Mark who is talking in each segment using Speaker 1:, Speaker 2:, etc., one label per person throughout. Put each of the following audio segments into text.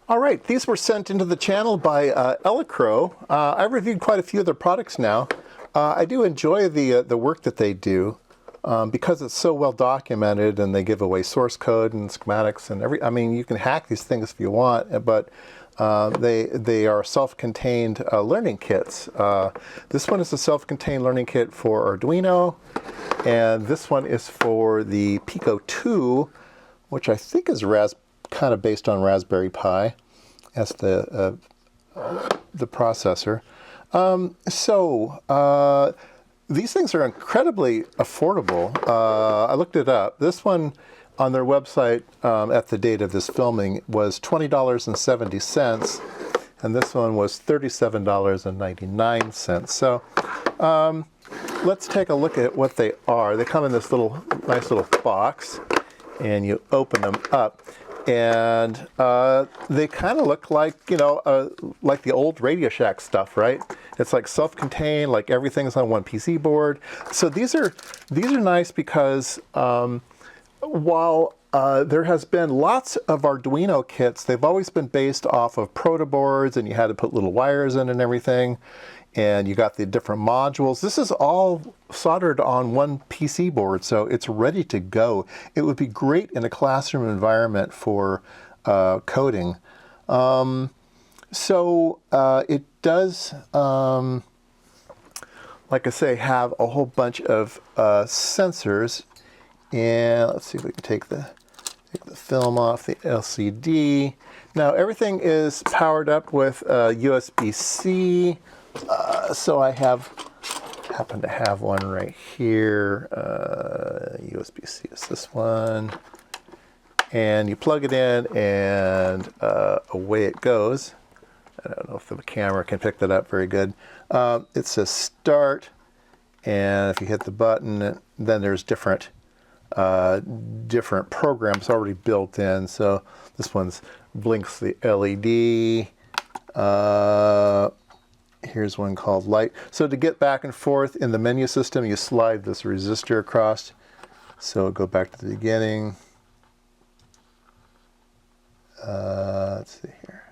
Speaker 1: All right, these were sent into the channel by Elecrow. I've reviewed quite a few of their products now. I do enjoy the work that they do because it's so well documented, and they give away source code and schematics and I mean, you can hack these things if you want, but they are self-contained learning kits. This one is a self-contained learning kit for Arduino, and this one is for the Pico 2, which I think is kind of based on Raspberry Pi as the processor. These things are incredibly affordable. I looked it up. This one on their website at the date of this filming was $20.70, and this one was $37.99. So let's take a look at what they are. They come in this nice little box, and you open them up, and they kind of look like, like the old Radio Shack stuff, right? It's like self-contained, like everything's on one PC board. So these are nice because while there has been lots of Arduino kits, they've always been based off of protoboards, and you had to put little wires in and everything, and you got the different modules. This is all soldered on one PC board, so it's ready to go. It would be great in a classroom environment for coding. It does, like I say, have a whole bunch of sensors. And let's see if we can take the film off the LCD. Now everything is powered up with USB-C. So I happen to have one right here. USB-C is this one. And you plug it in, and away it goes. I don't know if the camera can pick that up very good. It says start, and if you hit the button, then there's different programs already built in. So this one's blinks the LED. Here's one called light. So to get back and forth in the menu system, you slide this resistor across. So go back to the beginning. Let's see here.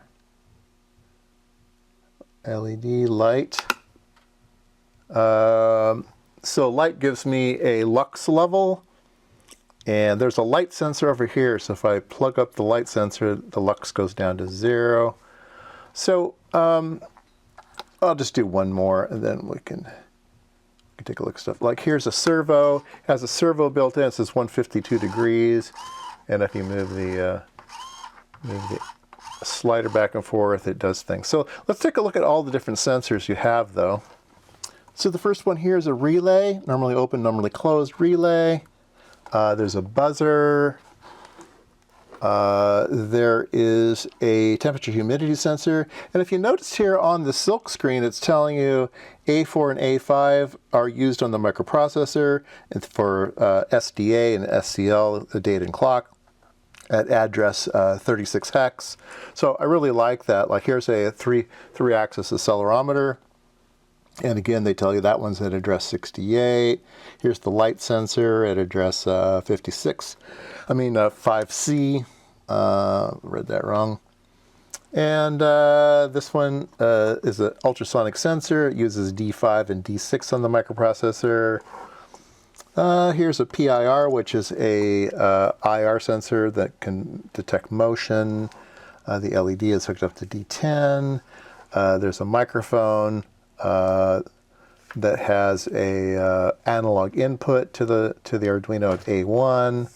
Speaker 1: LED light. So light gives me a lux level, and there's a light sensor over here. So if I plug up the light sensor, the lux goes down to 0. So I'll just do one more, and then we can take a look at stuff. Like here's a servo. It has a servo built in. It says 152 degrees, and if you move the slider back and forth, it does things. So let's take a look at all the different sensors you have, though. So the first one here is a relay, normally open, normally closed relay. There's a buzzer. There is a temperature humidity sensor. And if you notice here on the silk screen, it's telling you A4 and A5 are used on the microprocessor, and for SDA and SCL, the date and clock, at address 36 hex. So I really like that. Like here's a three-axis accelerometer. And again, they tell you that one's at address 68. Here's the light sensor at address 5C. Read that wrong. And this one is an ultrasonic sensor. It uses D5 and D6 on the microprocessor. Here's a PIR, which is a IR sensor that can detect motion. The LED is hooked up to D10. There's a microphone that has a analog input to the Arduino at A1.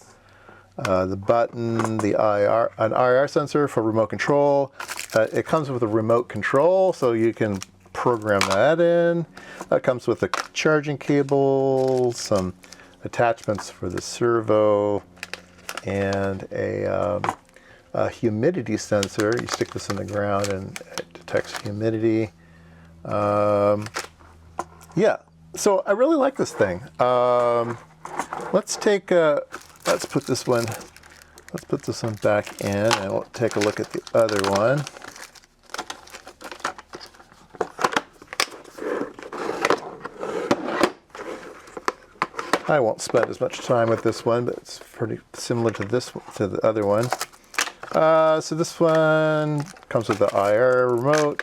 Speaker 1: The button, an IR sensor for remote control. It comes with a remote control, so you can program that in. That comes with a charging cable, some attachments for the servo, and a humidity sensor. You stick this in the ground, and it detects humidity. Yeah, so I really like this thing. Let's put this one back in, and we'll take a look at the other one. I won't spend as much time with this one, but it's pretty similar to the other one. So this one comes with the IR remote,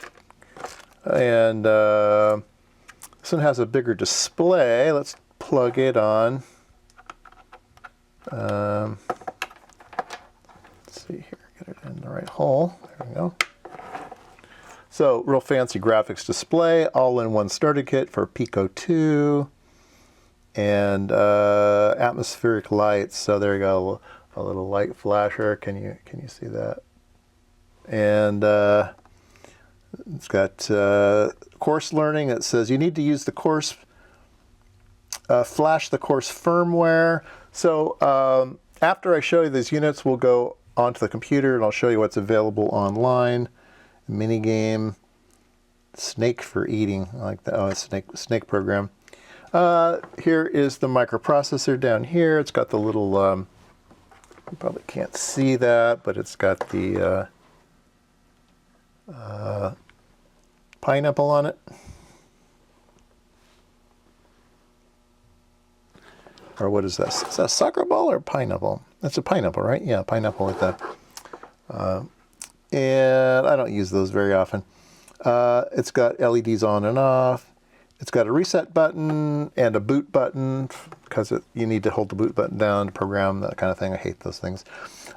Speaker 1: and this one has a bigger display. Let's plug it on. Let's see here, get it in the right hole. There we go. So real fancy graphics display, all in one starter kit for Pico 2, and atmospheric lights. So there you go, a little light flasher. Can you see that? And it's got course learning. It says you need to use the course, flash the course firmware. So after I show you these units, we'll go onto the computer and I'll show you what's available online. Mini game, snake for eating. I like that. Oh, it's snake program. Here is the microprocessor down here. It's got the little, you probably can't see that, but it's got the pineapple on it. Or what is this? Is that a soccer ball or pineapple? That's a pineapple, right? Yeah, pineapple with that. And I don't use those very often. It's got LEDs on and off. It's got a reset button and a boot button because you need to hold the boot button down to program that kind of thing. I hate those things.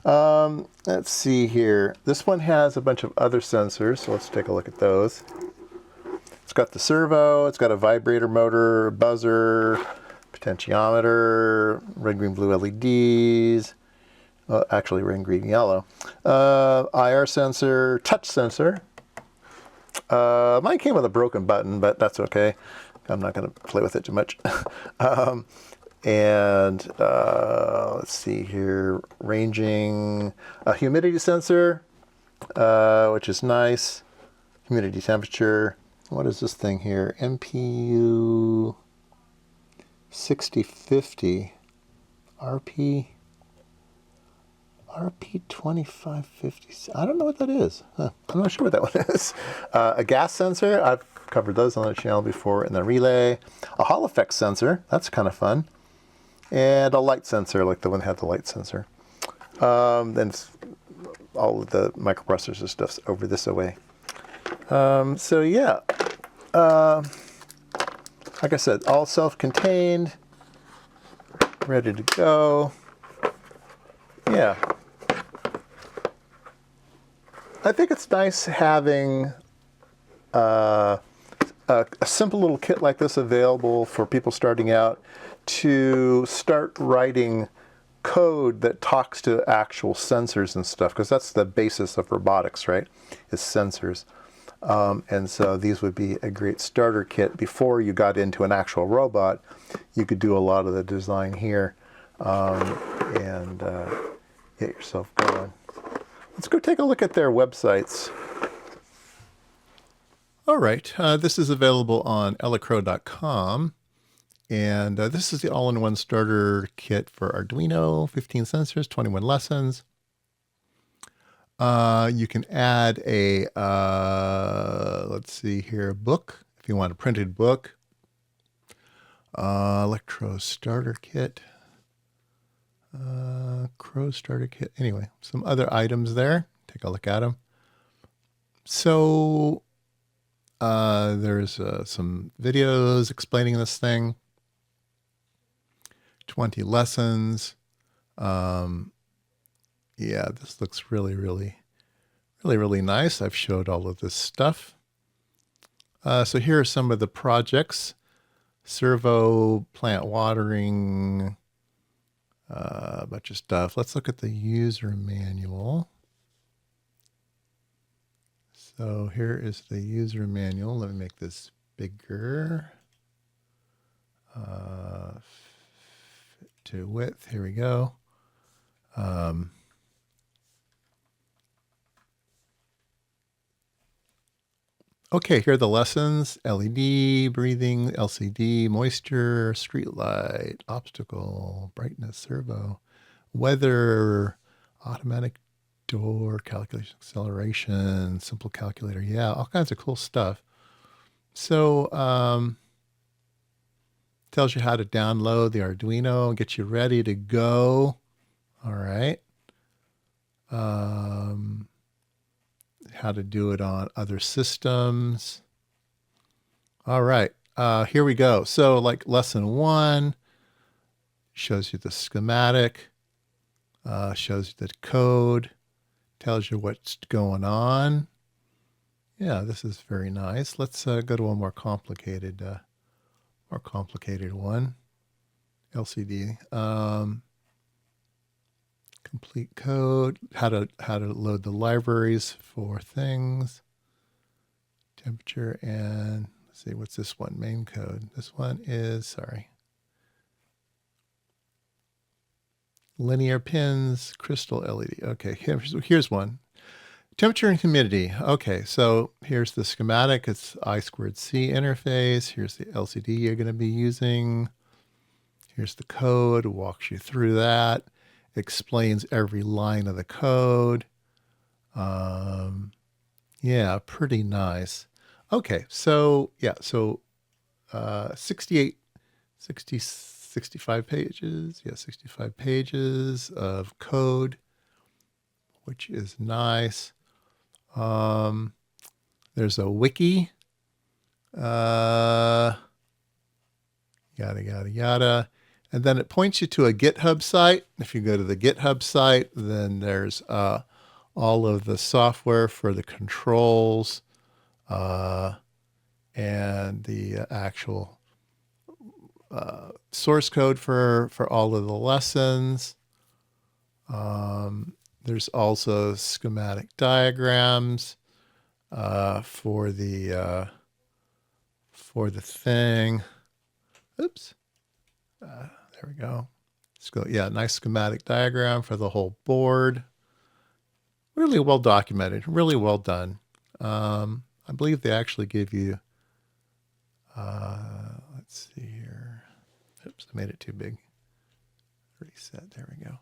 Speaker 1: Let's see here. This one has a bunch of other sensors, so let's take a look at those. It's got the servo. It's got a vibrator motor, buzzer, potentiometer, red, green, blue LEDs. Actually, red, green, yellow. IR sensor, touch sensor. Mine came with a broken button, but that's okay. I'm not going to play with it too much. Let's see here. Ranging, a humidity sensor, which is nice. Humidity temperature. What is this thing here? MPU 6050 RP2550. I don't know what that is. I'm not sure what that one is. A gas sensor. I've covered those on the channel before. And the relay. A Hall effect sensor. That's kind of fun. And a light sensor, like the one that had the light sensor. Then all of the microprocessors and stuff's over this away. So yeah. Like I said, all self-contained. Ready to go. Yeah. I think it's nice having a simple little kit like this available for people starting out to start writing code that talks to actual sensors and stuff, because that's the basis of robotics, right? Is sensors. And so these would be a great starter kit. Before you got into an actual robot, you could do a lot of the design here and get yourself going. Let's go take a look at their websites. All right, this is available on elecrow.com. And this is the all-in-one starter kit for Arduino, 15 sensors, 21 lessons. You can add a, let's see here, book, if you want a printed book. Elecrow starter kit. Crow starter kit. Anyway, some other items there. Take a look at them. So there's some videos explaining this thing. 20 lessons. Yeah, this looks really nice. I've showed all of this stuff. So here are some of the projects. Servo, plant watering, a bunch of stuff. Let's look at the user manual. So here is the user manual. Let me make this bigger. Fit to width. Here we go. Okay, here are the lessons: LED, breathing, LCD, moisture, street light, obstacle, brightness, servo, weather, automatic door, calculation, acceleration, simple calculator. Yeah, all kinds of cool stuff. So tells you how to download the Arduino, get you ready to go. All right. how to do it on other systems. All right, here we go. So like lesson 1 shows you the schematic, shows you the code, tells you what's going on. Yeah, this is very nice. Let's go to a more complicated one. LCD. Complete code. How to load the libraries for things. Temperature and let's see, what's this one? Main code. This one is, sorry. Linear pins, crystal LED. Okay, here's one. Temperature and humidity. Okay, so here's the schematic. It's I2C interface. Here's the LCD you're going to be using. Here's the code, walks you through that, explains every line of the code. Yeah, pretty nice. Okay, so yeah, so 65 pages. Yeah, 65 pages of code, which is nice. There's a wiki. Yada, yada, yada. And then it points you to a GitHub site. If you go to the GitHub site, then there's all of the software for the controls and the actual source code for all of the lessons. There's also schematic diagrams for the thing. Oops. There we go. Let's go. Yeah, nice schematic diagram for the whole board. Really well documented. Really well done. I believe they actually give you. Let's see here. Oops, I made it too big. Reset. There we go.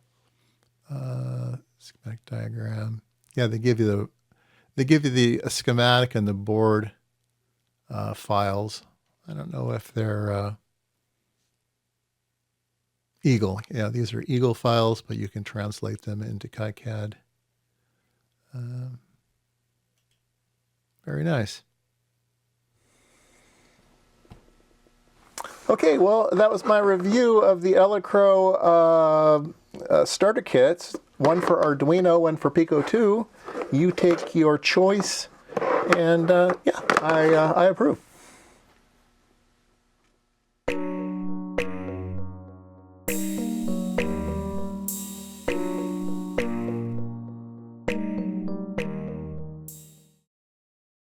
Speaker 1: Schematic diagram. Yeah, they give you the schematic and the board files. I don't know if they're Eagle. Yeah, these are Eagle files, but you can translate them into KiCad. Very nice. Okay, well, that was my review of the Elecrow starter kits. One for Arduino, one for Pico 2. You take your choice, and yeah, I approve.